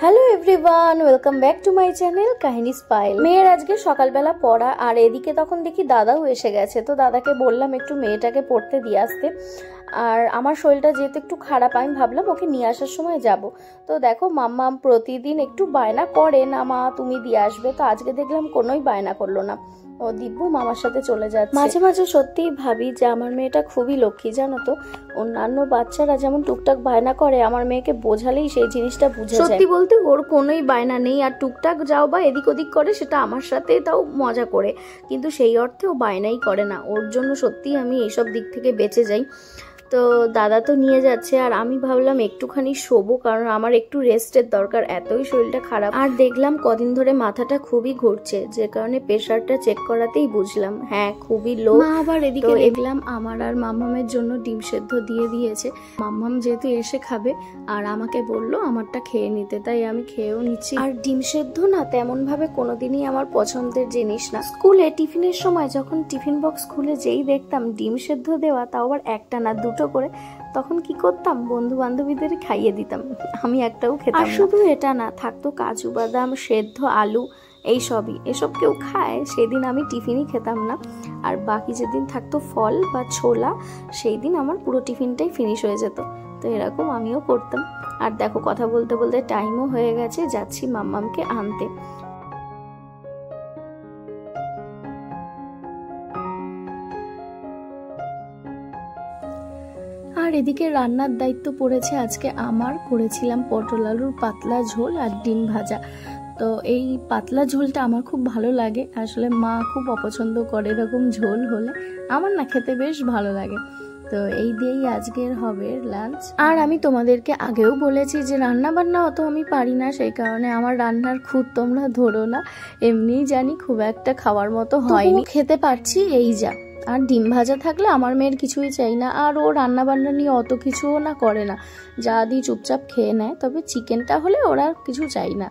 Hello everyone, welcome back to my channel কাহিনী স্পাইল। মেয়ের আজকে সকালবেলা পড়া, আর এদিকে তখন দেখি দাদাও এসে গেছে। তো দাদাকে বললাম একটু মেয়েটাকে পড়তে দিয়ে আসতে। আর আমার শরীরটা যেহেতু একটু খারাপ, আমি ভাবলাম ওকে নিয়ে আসার সময় যাব। তো দেখো মাম্মাম প্রতিদিন একটু বায়না করে না, মা তুমি দিয়ে আসবে। তো আজকে দেখলাম কোনোই বায়না করলো না, ও দিব্যু মামার সাথে চলে যাচ্ছে। মাঝে মাঝে সত্যিই ভাবি যে আমার মেয়েটা খুবই লক্ষ্মী, জানো তো। অন্যান্য বাচ্চারা যেমন টুকটাক বায়না করে, আমার মেয়েকে বোঝালেই সেই জিনিসটা বুঝে যায়। সত্যি বলতে ওর কোনোই বায়না নেই, আর টুকটাক যাও বা এদিক ওদিক করে সেটা আমার সাথে, তাও মজা করে, কিন্তু সেই অর্থে ও বায়নাই করে না। ওর জন্য সত্যিই আমি এইসব দিক থেকে বেঁচে যাই। তো দাদা তো নিয়ে যাচ্ছে, আর আমি ভাবলাম একটুখানি শোবো, কারণ আমার একটু রেস্টের দরকার, এতই শরীরটা খারাপ। আর দেখলাম কদিন ধরে মাথাটা খুবই ঘুরছে, যে কারণে প্রেশারটা চেক করাতেই বুঝলাম হ্যাঁ খুবই লো। মা আবার এদিকে দেখলাম আমার আর মাম্মামের জন্য ডিম সেদ্ধ দিয়ে দিয়েছে। মাম্মাম যেহেতু এসে খাবে, আর আমাকে বললো আমারটা খেয়ে নিতে, তাই আমি খেয়েও নিচ্ছি। আর ডিম সেদ্ধ না তেমন ভাবে কোনোদিনই আমার পছন্দের জিনিস না। স্কুলে টিফিনের সময় যখন টিফিন বক্স খুলে যেই দেখতাম ডিম সেদ্ধ দেওয়া, তাও আবার একটা না দুটো করে, তখন কি করতাম, বন্ধু বান্ধবীদের খাইয়ে দিতাম, আমি একটাও খেতাম। আর শুধু এটা না, থাকতো কাজু বাদাম, সেদ্ধ আলু, এইসবই। এসব কেউ খায়, সেদিন আমি টিফিনই খেতাম না। আর বাকি যেদিন থাকতো ফল বা ছোলা, সেই দিন আমার পুরো টিফিনটাই ফিনিশ হয়ে যেত। তো এরকম আমিও করতাম। আর দেখো কথা বলতে বলতে টাইমও হয়ে গেছে, যাচ্ছি মাম্মামকে আনতে। আর এদিকে রান্নার দায়িত্ব পড়েছে আজকে আমার। করেছিলাম পটল আলুর পাতলা ঝোল আর ডিম ভাজা। তো এই পাতলা ঝোলটা আমার খুব ভালো লাগে, আসলে মা খুব অপছন্দ করে এরকম ঝোল হলে, আমার না খেতে বেশ ভালো লাগে। তো এই দিয়েই আজকের হবে লাঞ্চ। আর আমি তোমাদেরকে আগেও বলেছি যে রান্না বান্না অত আমি পারি না, সেই কারণে আমার রান্নার খুঁত তোমরা ধরো না। এমনিই জানি খুব একটা খাওয়ার মতো হয়নি, খেতে পারছি এই যা। আর ডিম ভাজা থাকলে আমার মেয়ের কিছুই চাই না, আর ও রান্না বান্না নিয়ে অত কিছুও না করে না, যা দিই চুপচাপ খেয়ে নেয়। তবে চিকেনটা হলে ওরা কিছু চাই না।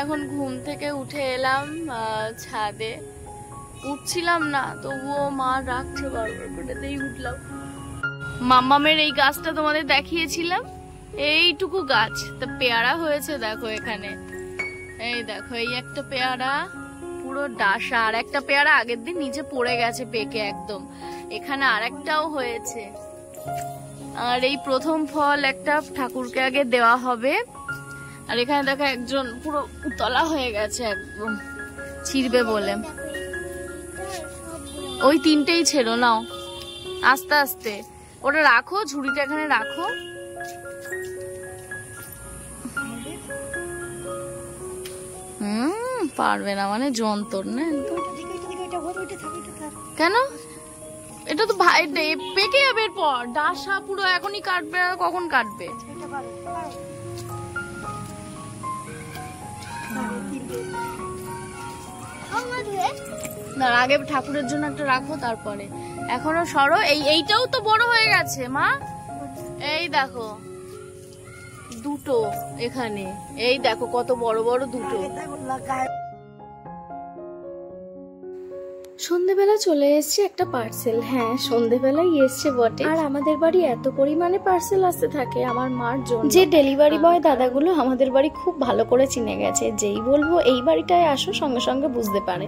এখন ঘুম থেকে উঠে এলাম ছাদে, উঠছিলাম না তবুও মা রাখছে বারবার করেতেই উঠলাম। মাম্মামের এই গাছটা তোমাদের দেখিয়েছিলাম, এইটুকু গাছ, তা পেয়ারা হয়েছে দেখো এখানে। এই দেখো এই একটা পেয়ারা পুরো ডাসা, আর একটা পেয়ারা আগের দিন নিচে পড়ে গেছে পেকে একদম। এখানে আরেকটাও হয়েছে। আর এই প্রথম ফল একটা ঠাকুরকে আগে দেওয়া হবে। আর এখানে দেখো একজন পুরো উতলা হয়ে গেছে একদম, ছিড়বে বলে। ওই তিনটেই ছিল, নাও আস্তে আস্তে ওটা রাখো, ঝুড়িটা এখানে রাখো। পারবে না মানে যন্তর না একদম। কেন? এটা তো ভাই পেকে যাবে এরপর, ডাসা পুরো, এখনই কাটবে আর কখন কাটবে? না আগে ঠাকুরের জন্য একটা রাখো, তারপরে এখনো সরো। এইটাও তো বড় হয়ে গেছে মা, এই দেখো দুটো এখানে, এই দেখো কত বড় বড় দুটো। সন্ধেবেলা চলে এসছে একটা পার্সেল। হ্যাঁ সন্ধেবেলাই এসছে বটে, আর আমাদের বাড়ি এত পরিমাণে পার্সেল আসতে থাকে আমার মার জন্য, যে ডেলিভারি বয় দাদাগুলো আমাদের বাড়ি খুব ভালো করে চিনে গেছে। যেই বলবো এই বাড়িটায় আসো, সঙ্গে সঙ্গে বুঝতে পারে,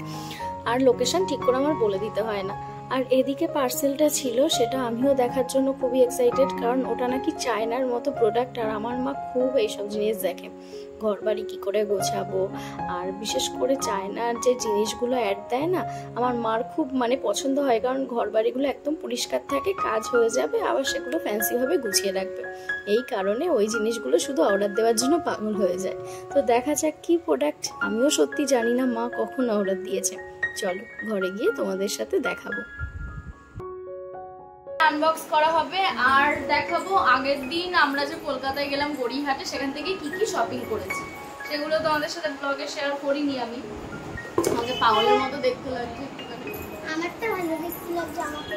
আর লোকেশন ঠিক করে আমার বলে দিতে হয় না। আর এদিকে পার্সেলটা ছিল, সেটা আমিও দেখার জন্য খুবই এক্সাইটেড, কারণ ওটা নাকি চায়নার মতো প্রোডাক্ট, আর আমার মা খুব এইসব জিনিস দেখে, ঘর বাড়ি কী করে গোছাবো, আর বিশেষ করে চায়নার যে জিনিসগুলো অ্যাড দেয় না, আমার মার খুব মানে পছন্দ হয়, কারণ ঘর বাড়িগুলো একদম পরিষ্কার থাকে, কাজ হয়ে যাবে, আবার সেগুলো ফ্যান্সিভাবে গুছিয়ে রাখবে। এই কারণে ওই জিনিসগুলো শুধু অর্ডার দেওয়ার জন্য পাগল হয়ে যায়। তো দেখা যাক কি প্রোডাক্ট, আমিও সত্যি জানি না মা কখন অর্ডার দিয়েছে। চলো ঘরে গিয়ে তোমাদের সাথে দেখাবো, আনবক্স করা হবে, আর দেখাবো আগের দিন আমরা যে কলকাতায় গেলাম গড়িয়াহাটে, সেখান থেকে কি কি শপিং করেছি সেগুলো তোমাদের সাথে ব্লগে শেয়ার করিনি আমি। আমাকে পাগলের মতো দেখতে লাগছে, আমারটা ভালো দেখতে লাগছে আমাকে।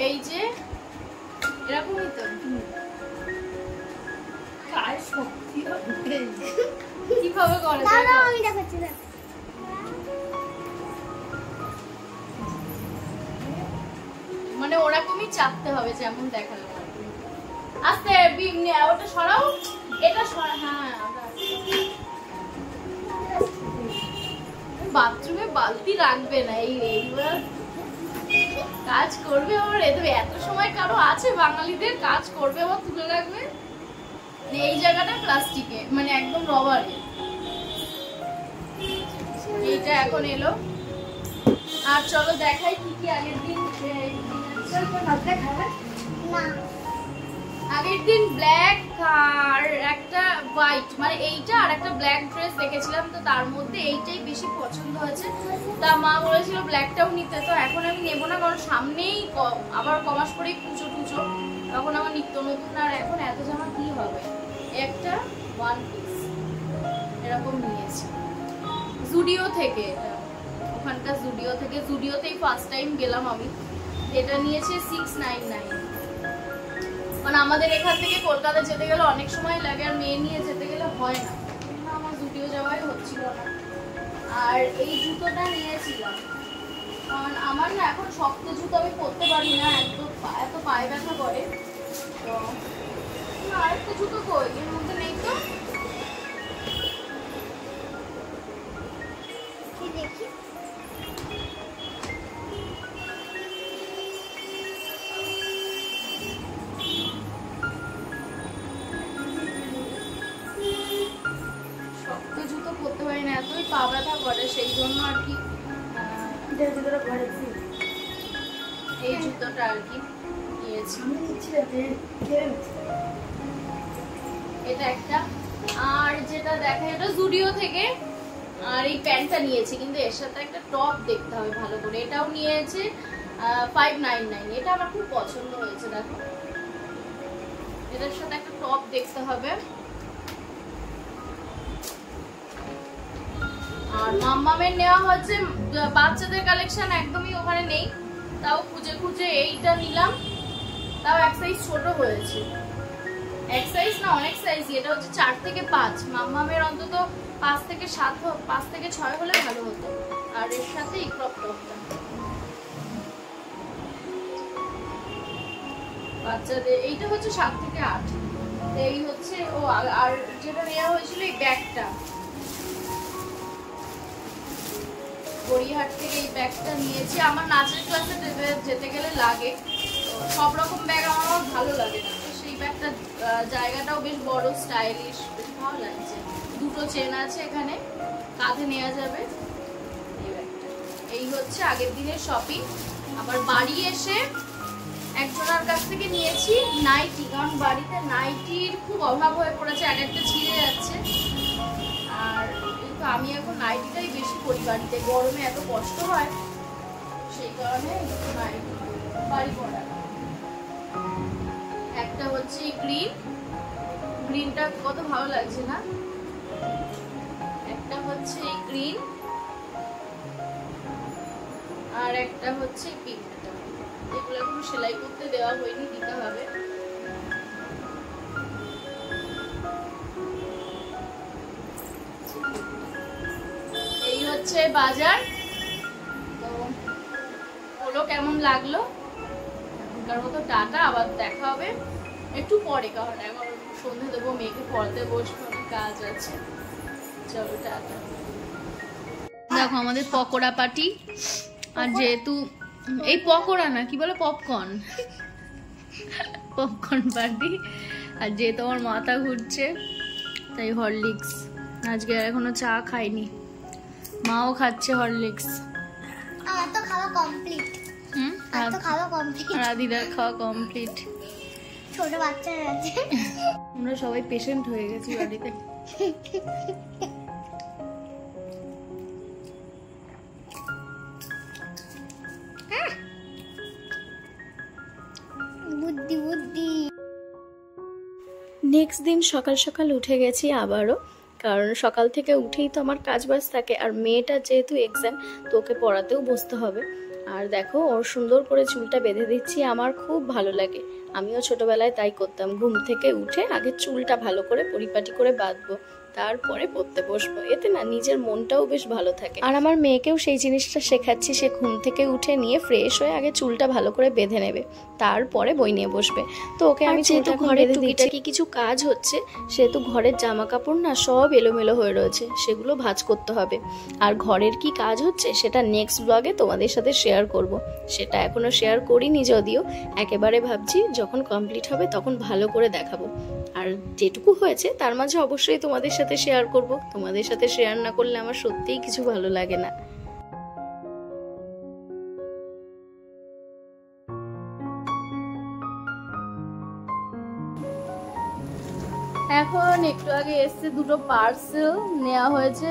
এই যে এরকমই তো কিভাবে করে মানে ওরকমই চাপতে হবে যেমন দেখালো। আস্তে ওটা সরাও, এটা সরা। হ্যাঁ বাথরুমে বালতি রাখবে না, এইবার কাজ করবে আমার। এত সময় কারো আছে বাঙালিদের, কাজ করবে আবার তুলে রাখবে। এই জায়গাটা প্লাস্টিকে, মানে একদম রবারে। এইটা এখন এলো। আর চলো দেখাই কি কি আগের দিন। আগের দিন ব্ল্যাক আর একটা হোয়াইট, মানে এইটা আর একটা ব্ল্যাক ড্রেস দেখেছিলাম, তো তার মধ্যে এইটাই বেশি পছন্দ হয়েছে। তা মা বলেছিল ব্ল্যাকটাও নিতে, তো এখন আমি নেবো না, কারণ সামনেই আবার কমাস করেই পুজো টুজো, তখন আমার নিত্য নতুন। আর এখন এত জামা কি হবে, একটা ওয়ান পিস এরকম নিয়েছি জুডিও থেকে। ওখানকার জুডিও থেকে, জুডিওতেই ফার্স্ট টাইম গেলাম আমি। এটা নিয়েছে 699। মানে আমাদের এখান থেকে কলকাতা যেতে গেলে অনেক সময় লাগে, আর মেয়ে নিয়ে যেতে গেলে হয় না, আমার জুডিও যাওয়াই হচ্ছিল না। আর এই জুতোটা নিয়েছিলাম, কারণ আমার না এখন শক্ত জুতো আমি পরতে পারি না, এত পায়ে ব্যথা করে। তো আরেকটা জুতো কই, এর মধ্যে নেই তো। দেখি জুতো পরতে পারি না, এতই পা ব্যথা করে, সেই জন্য আর কি এই জুতোটা আর কি নিয়েছি। এটা একটা, আর যেটা দেখা এটা জুডিও থেকে। আর এই প্যান্টটা নিয়েছি, কিন্তু এর সাথে একটা টপ দেখতে হবে ভালো করে। এটাও নিয়েছে 599। এটা আমার খুব পছন্দ হয়েছে, দেখো এটার সাথে একটা টপ দেখতে হবে। আর মাম্মামের নেওয়া হচ্ছে বাচ্চাদের কালেকশন, একদমই ওখানে নেই, তাও খুঁজে খুঁজে এইটা নিলাম। তাও এক সাইজ ছোট হয়েছে, এক সাইজ না অনেক সাইজ। এটা হচ্ছে 4 থেকে 5, মাম্মামের অন্তত 5 থেকে 7, 5 থেকে 6 হলে ভালো হতো। আর এর সাথে এই ক্রপ টপটা বাচ্চাদের, এইটা হচ্ছে 7 থেকে 8। এই হচ্ছে ও। আর যেটা নেওয়া হয়েছিল এই ব্যাগটা, গড়িয়াহাট থেকে এই ব্যাগটা নিয়েছি। আমার নাচের ক্লাসে যেতে গেলে লাগে, সব রকম ব্যাগ আমার ভালো লাগে না, তো সেই ব্যাগটা জায়গাটাও বেশ বড়, স্টাইলিশ, বেশ ভালো লাগছে। দুটো চেন আছে এখানে, কাঁধে নেওয়া যাবে এই ব্যাগটা। এই হচ্ছে আগের দিনের শপিং। আবার বাড়ি এসে একজনের কাছ থেকে নিয়েছি নাইটি, কারণ বাড়িতে নাইটির খুব অভাব হয়ে পড়েছে, এক একটা ছিঁড়ে যাচ্ছে। আর আমি এখন নাইটিটাই বেশি পরি বাড়িতে, গরমে এত কষ্ট হয়, সেই কারণে নাইটি বাড়ি পরা। একটা হচ্ছে গ্রিনটা কত ভালো লাগছে না। একটা হচ্ছে এই গ্রিন, আর একটা হচ্ছে পিঙ্কটা। এগুলো এখন সেলাই করতে দেওয়া হয়নি, দিতে হবে। এই হচ্ছে বাজার। তো হলো, কেমন লাগলো এখনকার মতো টাটা, আবার দেখা হবে একটু পরে, কারণ এখন সন্ধ্যে দেবো, মেয়েকে পড়াতে বসবো, অনেক কাজ আছে। চলো টাটা। দেখো আমাদের পকোড়া পার্টি। আর যেহেতু এই পকোড়া না, কি বলে, পপকর্ন পার্টি। আর যেহেতু আমার মাথা ঘুরছে, তাই হরলিক্স। আজকে এখনো চা খাইনি, মাও খাচ্ছে হরলিক্স। আমার তো খাওয়া কমপ্লিট। আর তো খাওয়া কমপ্লিট, রাধিদার খাওয়া কমপ্লিট। ছোট বাচ্চারা আছে, আমরা সবাই পেশেন্ট হয়ে গেছি বাড়িতে। বুদ্ধি বুদ্ধি। নেক্সট দিন সকাল সকাল উঠে গেছি আবারও, কারণ সকাল থেকে উঠেই তো আমার কাজ বাজ থাকে। আর মেয়েটা যেহেতু এক্সাম, তো ওকে পড়াতেও বসতে হবে। আর দেখো ওর সুন্দর করে চুলটা বেঁধে দিচ্ছি, আমার খুব ভালো লাগে। আমিও ছোটবেলায় তাই করতাম, ঘুম থেকে উঠে আগে চুলটা ভালো করে পরিপাটি করে বাঁধবো, তারপরে পড়তে বসবো, এতে না নিজের মনটাও বেশ ভালো থাকে। আর আমার মেয়েকেও সেই জিনিসটা শেখাচ্ছি, সে ঘুম থেকে উঠে নিয়ে ফ্রেশ হয়ে আগে চুলটা ভালো করে বেঁধে নেবে, তারপরে বই নিয়ে বসবে। তো ওকে আমি যেহেতু ঘরে টুকিটাকি কিছু কাজ হচ্ছে, সেহেতু ঘরের জামা কাপড় না সব এলোমেলো হয়ে রয়েছে, সেগুলো ভাঁজ করতে হবে। আর ঘরের কি কাজ হচ্ছে সেটা নেক্সট ব্লগে তোমাদের সাথে শেয়ার করব। সেটা এখনো শেয়ার করিনি, যদিও একেবারে ভাবছি যখন কমপ্লিট হবে তখন ভালো করে দেখাবো। আর যেটুকু হয়েছে তার মাঝে অবশ্যই তোমাদের সাথে শেয়ার করব। তোমাদের সাথে শেয়ার না করলে আমার সত্যিই কিছু ভালো লাগে না। এখন একটু আগে এসছে দুটো পার্সেল নেওয়া হয়েছে,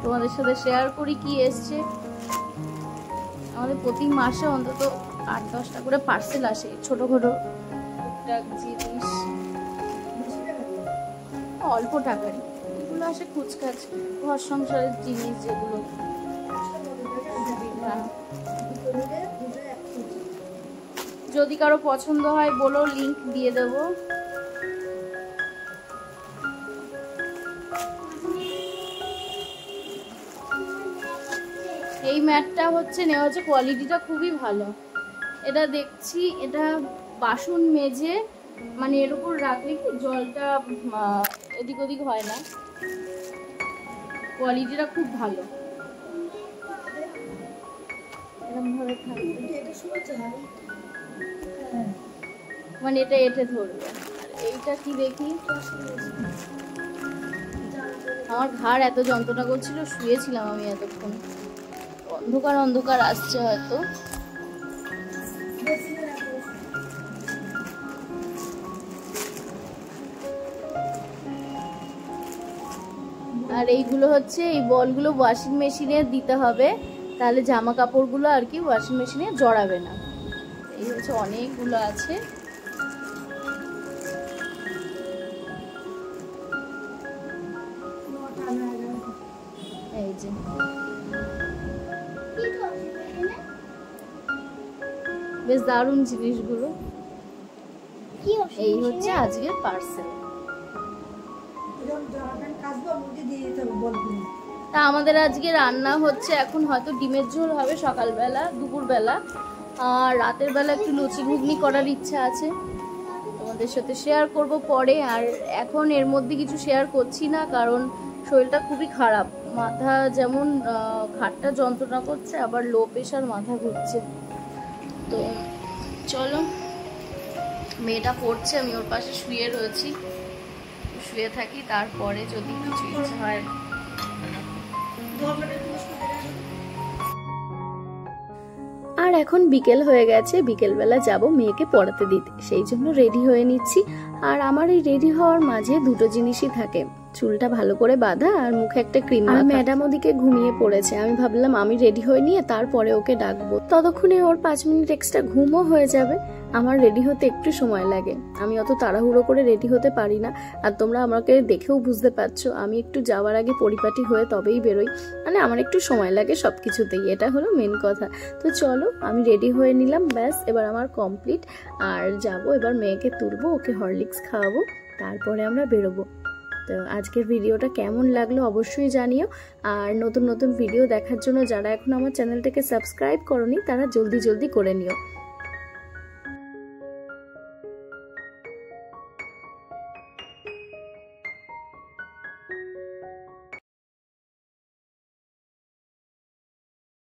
তোমাদের সাথে শেয়ার করি কি এসছে। আমাদের প্রতি মাসে অন্তত 8-10টা করে পার্সেল আসে, ছোটখাটো টুকটাক জিনিস, অল্প টাকারই এগুলো আসে, কুচকাচ ঘর সংসারের জিনিস যেগুলো। যদি কারো পছন্দ হয় বলো, লিংক দিয়ে দেবো। এই ম্যাটটা হচ্ছে নেওয়া হচ্ছে, কোয়ালিটিটা খুবই ভালো। এটা দেখছি এটা বাসন মেজে মানে এর উপর রাখলে কি জলটা এদিক ওদিক হয় না, কোয়ালিটিটা খুব ভালো। মানে এটা এঁটে ধরবে। আর এইটা কি দেখি, আমার ঘাড় এত যন্ত্রণা করছিল, শুয়েছিলাম আমি এতক্ষণ, অন্ধকার অন্ধকার আসছে হয়তো। আর এইগুলো হচ্ছে, এই বলগুলো ওয়াশিং মেশিনে দিতে হবে, তাহলে জামা কাপড়গুলো আর কি ওয়াশিং মেশিনে জড়াবে না। এই হচ্ছে অনেকগুলো আছে। এই যে বেশ দারুণ জিনিসগুলো। এই হচ্ছে আজকের পার্সেল। তা আমাদের আজকে রান্না হচ্ছে, এখন হয়তো ডিমের ঝোল হবে সকালবেলা, দুপুরবেলা, আর রাতের বেলা একটু লুচি ঘুগনি করার ইচ্ছা আছে, তোমাদের সাথে শেয়ার করব পরে। আর এখন এর মধ্যে কিছু শেয়ার করছি না, কারণ শরীরটা খুবই খারাপ, মাথা যেমন ঘাটটা যন্ত্রণা করছে, আবার লো প্রেশার, মাথা ঘুরছে। তো চলো, মেয়েটা পড়ছে, আমি ওর পাশে শুয়ে রয়েছি, শুয়ে থাকি, তারপরে যদি কিছু ইচ্ছা হয়। আর এখন বিকেল হয়ে গেছে, বিকেলবেলা যাব মেয়েকে পড়াতে দিতে, সেই জন্য রেডি হয়ে নিচ্ছি। আর আমার এই রেডি হওয়ার মাঝে দুটো জিনিসই থাকে, চুলটা ভালো করে বাঁধা আর মুখে একটা ক্রিম। আর ম্যাডাম ওদিকে ঘুমিয়ে পড়েছে, আমি ভাবলাম আমি রেডি হয়ে নিয়ে তারপরে ওকে ডাকবো, ততক্ষণে ওর 5 মিনিট এক্সট্রা ঘুমও হয়ে যাবে। আমার রেডি হতে একটু সময় লাগে, আমি অত তাড়াহুড়ো করে রেডি হতে পারি না। আর তোমরা আমাকে দেখেও বুঝতে পারছো, আমি একটু যাওয়ার আগে পরিপাটি হয়ে তবেই বেরোই, মানে আমার একটু সময় লাগে সবকিছুতেই, এটা হলো মেন কথা। তো চলো, আমি রেডি হয়ে নিলাম, ব্যাস এবার আমার কমপ্লিট। আর যাব, এবার মেয়েকে তুলবো, ওকে হরলিক্স খাওয়াবো, তারপরে আমরা বেরোবো। তো আজকের ভিডিওটা কেমন লাগলো অবশ্যই জানিও। আর নতুন নতুন ভিডিও দেখার জন্য যারা এখন আমার চ্যানেলটাকে সাবস্ক্রাইব করোনি, তারা জলদি করে নিও।